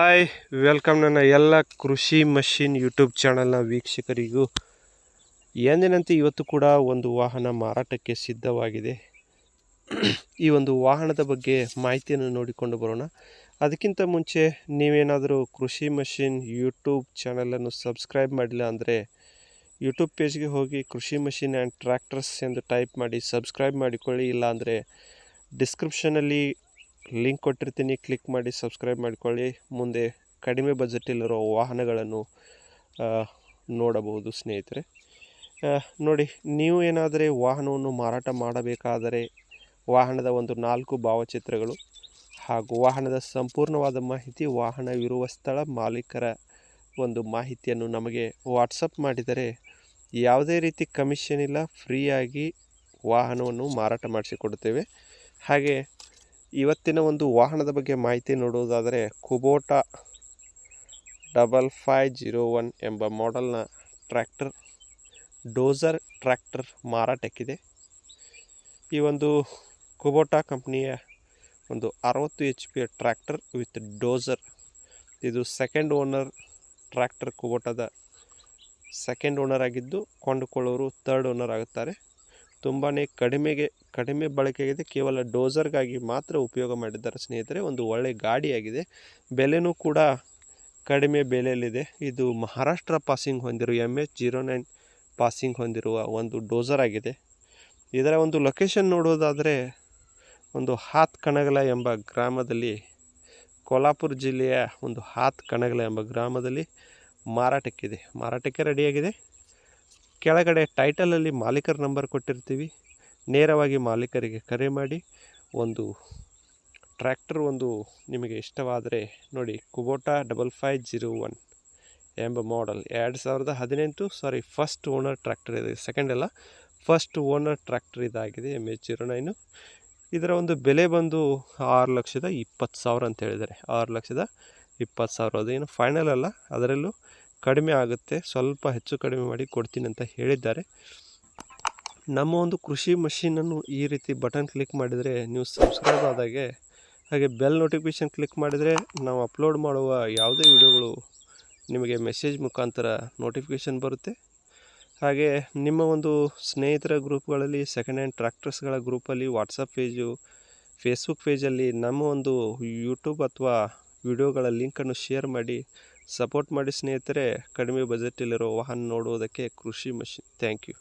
Hi, welcome ನನ್ನ ಎಲ್ಲ ಕೃಷಿ ಮಷಿನ್ ಯೂಟ್ಯೂಬ್ ಚಾನಲ್ನ ವೀಕ್ಷಕರಿಗೂ. ಎಂದಿನಂತೆ ಇವತ್ತು ಕೂಡ ಒಂದು ವಾಹನ ಮಾರಾಟಕ್ಕೆ ಸಿದ್ಧವಾಗಿದೆ. ಈ ಒಂದು ವಾಹನದ ಬಗ್ಗೆ ಮಾಹಿತಿಯನ್ನು ನೋಡಿಕೊಂಡು ಬರೋಣ. ಅದಕ್ಕಿಂತ ಮುಂಚೆ ನೀವೇನಾದರೂ ಕೃಷಿ ಮಷಿನ್ ಯೂಟ್ಯೂಬ್ ಚಾನಲನ್ನು ಸಬ್ಸ್ಕ್ರೈಬ್ ಮಾಡಿಲ್ಲ ಅಂದರೆ ಯೂಟ್ಯೂಬ್ ಪೇಜ್ಗೆ ಹೋಗಿ ಕೃಷಿ ಮಷಿನ್ ಆ್ಯಂಡ್ ಟ್ರ್ಯಾಕ್ಟರ್ಸ್ ಎಂದು ಟೈಪ್ ಮಾಡಿ ಸಬ್ಸ್ಕ್ರೈಬ್ ಮಾಡಿಕೊಳ್ಳಿ. ಇಲ್ಲಾಂದರೆ ಡಿಸ್ಕ್ರಿಪ್ಷನಲ್ಲಿ ಲಿಂಕ್ ಕೊಟ್ಟಿರ್ತೀನಿ, ಕ್ಲಿಕ್ ಮಾಡಿ ಸಬ್ಸ್ಕ್ರೈಬ್ ಮಾಡಿಕೊಳ್ಳಿ. ಮುಂದೆ ಕಡಿಮೆ ಬಜೆಟಲ್ಲಿರೋ ವಾಹನಗಳನ್ನು ನೋಡಬಹುದು ಸ್ನೇಹಿತರೆ. ನೋಡಿ, ನೀವು ಏನಾದರೆ ವಾಹನವನ್ನು ಮಾರಾಟ ಮಾಡಬೇಕಾದರೆ ವಾಹನದ ಒಂದು 4 ಭಾವಚಿತ್ರಗಳು ಹಾಗೂ ವಾಹನದ ಸಂಪೂರ್ಣವಾದ ಮಾಹಿತಿ, ವಾಹನವಿರುವ ಸ್ಥಳ, ಮಾಲೀಕರ ಒಂದು ಮಾಹಿತಿಯನ್ನು ನಮಗೆ ವಾಟ್ಸಪ್ ಮಾಡಿದರೆ ಯಾವುದೇ ರೀತಿ ಕಮಿಷನ್ ಇಲ್ಲ, ಫ್ರೀಯಾಗಿ ವಾಹನವನ್ನು ಮಾರಾಟ ಮಾಡಿಸಿಕೊಡುತ್ತೇವೆ. ಹಾಗೆ ಇವತ್ತಿನ ಒಂದು ವಾಹನದ ಬಗ್ಗೆ ಮಾಹಿತಿ ನೋಡುವುದಾದರೆ ಕುಬೋಟಾ 5501 ಎಂಬ ಮಾಡೆಲ್ನ ಟ್ರ್ಯಾಕ್ಟರ್, ಡೋಸರ್ ಟ್ರ್ಯಾಕ್ಟರ್ ಮಾರಾಟಕ್ಕಿದೆ. ಈ ಒಂದು ಕುಬೋಟಾ ಕಂಪ್ನಿಯ ಒಂದು 60 HP ಟ್ರ್ಯಾಕ್ಟರ್ ವಿತ್ ಡೋಸರ್. ಇದು ಸೆಕೆಂಡ್ ಓನರ್ ಟ್ರ್ಯಾಕ್ಟರ್. ಕುಬೋಟಾದ ಸೆಕೆಂಡ್ ಓನರ್ ಆಗಿದ್ದು ಕೊಂಡುಕೊಳ್ಳೋರು ಥರ್ಡ್ ಓನರ್ ಆಗುತ್ತಾರೆ. ತುಂಬಾ ಕಡಿಮೆ ಬಳಕೆಯಾಗಿದೆ. ಕೇವಲ ಡೋಸರ್ಗಾಗಿ ಮಾತ್ರ ಉಪಯೋಗ ಮಾಡಿದ್ದಾರೆ ಸ್ನೇಹಿತರೆ. ಒಂದು ಒಳ್ಳೆ ಗಾಡಿಯಾಗಿದೆ. ಬೆಲೆನೂ ಕೂಡ ಕಡಿಮೆ ಬೆಲೆಯಲ್ಲಿದೆ. ಇದು ಮಹಾರಾಷ್ಟ್ರ ಪಾಸಿಂಗ್ ಹೊಂದಿರುವ MH09 ಪಾಸಿಂಗ್ ಹೊಂದಿರುವ ಒಂದು ಡೋಸರ್ ಆಗಿದೆ. ಇದರ ಒಂದು ಲೊಕೇಶನ್ ನೋಡುವುದಾದರೆ ಒಂದು ಹಾತ್ಕಣಗಲ ಎಂಬ ಗ್ರಾಮದಲ್ಲಿ, ಕೋಲ್ಹಾಪುರ ಜಿಲ್ಲೆಯ ಒಂದು ಹಾತ್ಕಣಗಲ ಎಂಬ ಗ್ರಾಮದಲ್ಲಿ ಮಾರಾಟಕ್ಕೆ ರೆಡಿಯಾಗಿದೆ. ಕೆಳಗಡೆ ಟೈಟಲಲ್ಲಿ ಮಾಲೀಕರ ನಂಬರ್ ಕೊಟ್ಟಿರ್ತೀವಿ. ನೇರವಾಗಿ ಮಾಲೀಕರಿಗೆ ಕರೆ ಮಾಡಿ ಒಂದು ಟ್ರ್ಯಾಕ್ಟರ್ ಒಂದು ನಿಮಗೆ ಇಷ್ಟವಾದರೆ ನೋಡಿ, ಕುಬೋಟಾ 5501 ಎಂಬ ಮಾಡೆಲ್ 2018 ಫಸ್ಟ್ ಓನರ್ ಟ್ರ್ಯಾಕ್ಟರ್ ಇದೆ. ಸೆಕೆಂಡ್ ಅಲ್ಲ, ಫಸ್ಟ್ ಓನರ್ ಟ್ರ್ಯಾಕ್ಟರ್ ಇದಾಗಿದೆ, MH09. ಇದರ ಒಂದು ಬೆಲೆ ಬಂದು 6,20,000 ಅಂತ ಹೇಳಿದ್ದಾರೆ. 6,20,000. ಅದೇನು ಫೈನಲ್ ಅಲ್ಲ, ಅದರಲ್ಲೂ ಕಡಿಮೆ ಆಗುತ್ತೆ, ಸ್ವಲ್ಪ ಹೆಚ್ಚು ಕಡಿಮೆ ಮಾಡಿ ಕೊಡ್ತೀನಿ ಅಂತ ಹೇಳಿದ್ದಾರೆ. ನಮ್ಮ ಒಂದು ಕೃಷಿ ಮಷೀನನ್ನು ಈ ರೀತಿ ಬಟನ್ ಕ್ಲಿಕ್ ಮಾಡಿದರೆ ನೀವು ಸಬ್ಸ್ಕ್ರೈಬ್ ಆದಾಗೆ, ಹಾಗೆ ಬೆಲ್ ನೋಟಿಫಿಕೇಷನ್ ಕ್ಲಿಕ್ ಮಾಡಿದರೆ ನಾವು ಅಪ್ಲೋಡ್ ಮಾಡುವ ಯಾವುದೇ ವಿಡಿಯೋಗಳು ನಿಮಗೆ ಮೆಸೇಜ್ ಮುಖಾಂತರ ನೋಟಿಫಿಕೇಷನ್ ಬರುತ್ತೆ. ಹಾಗೆ ನಿಮ್ಮ ಒಂದು ಸ್ನೇಹಿತರ ಗ್ರೂಪ್ಗಳಲ್ಲಿ, ಸೆಕೆಂಡ್ ಹ್ಯಾಂಡ್ ಟ್ರ್ಯಾಕ್ಟರ್ಸ್ಗಳ ಗ್ರೂಪಲ್ಲಿ, ವಾಟ್ಸಪ್ ಪೇಜು, ಫೇಸ್ಬುಕ್ ಪೇಜಲ್ಲಿ ನಮ್ಮ ಒಂದು ಯೂಟ್ಯೂಬ್ ಅಥವಾ ವಿಡಿಯೋಗಳ ಲಿಂಕನ್ನು ಶೇರ್ ಮಾಡಿ ಸಪೋರ್ಟ್ ಮಾಡಿ ಸ್ನೇಹಿತರೆ. ಕಡಿಮೆ ಬಜೆಟಲ್ಲಿರೋ ವಾಹನ ನೋಡುವುದಕ್ಕೆ ಕೃಷಿ ಮಷೀನ್. Thank you.